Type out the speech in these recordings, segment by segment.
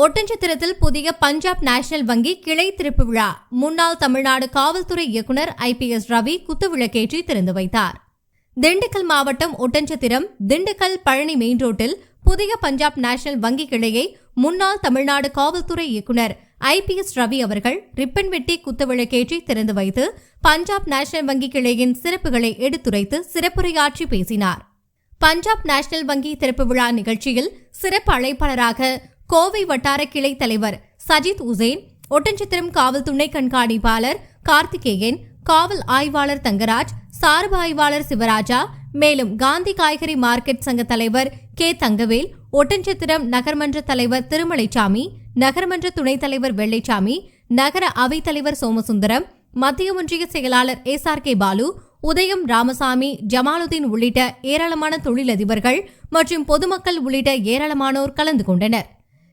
ஒட்டன்சத்திரத்தில் புதிய பஞ்சாப் நேஷனல் வங்கி கிளை திறப்பு விழா முன்னாள் தமிழ்நாடு காவல்துறை இயக்குநர் IPS ரவி குத்துவிளக்கேற்றி திறந்து வைத்தார். திண்டுக்கல் மாவட்டம் ஒட்டன்சத்திரம் திண்டுக்கல் பழனி மெயின் ரோட்டில் புதிய பஞ்சாப் நேஷனல் வங்கி கிளையை முன்னாள் தமிழ்நாடு காவல்துறை இயக்குநர் IPS ரவி அவர்கள் ரிப்பன் வெட்டி குத்துவிளக்கேற்றி திறந்து வைத்து பஞ்சாப் நேஷனல் வங்கி கிளையின் சிறப்புகளை எடுத்துரைத்து சிறப்புரையாற்றி பேசினார். பஞ்சாப் நேஷனல் வங்கி திறப்பு விழா நிகழ்ச்சியில் சிறப்பு அழைப்பாளராக கோவை வட்டார கிளை தலைவர் சஜித் உசேன், ஒட்டன்சத்திரம் காவல் துணை கண்காணிப்பாளர் கார்த்திகேயன், காவல் ஆய்வாளர் தங்கராஜ், சார்பு ஆய்வாளர் சிவராஜா, மேலும் காந்தி காய்கறி மார்க்கெட் சங்க தலைவர் K தங்கவேல், ஒட்டன்சத்திரம் நகர்மன்ற தலைவர் திருமலைச்சாமி, நகர்மன்ற துணைத் தலைவர் வெள்ளைச்சாமி, நகர அவைத் தலைவர் சோமசுந்தரம், மத்திய ஒன்றிய செயலாளர் SRK பாலு, உதயம் ராமசாமி, ஜமாலுதீன் உள்ளிட்ட ஏராளமான தொழிலதிபர்கள் மற்றும் பொதுமக்கள் உள்ளிட்ட ஏராளமானோர் கலந்து கொண்டனர்.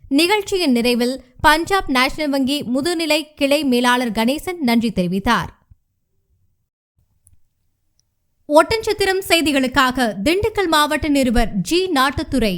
நிகழ்ச்சியின் நிறைவில் பஞ்சாப் நேஷனல் வங்கி முதுநிலை கிளை மேலாளர் கணேசன் நன்றி தெரிவித்தார். ஒட்டன்சத்திரம் செய்திகளுக்காக திண்டுக்கல் மாவட்ட நிருபர் G. நாட்டுத்துறை.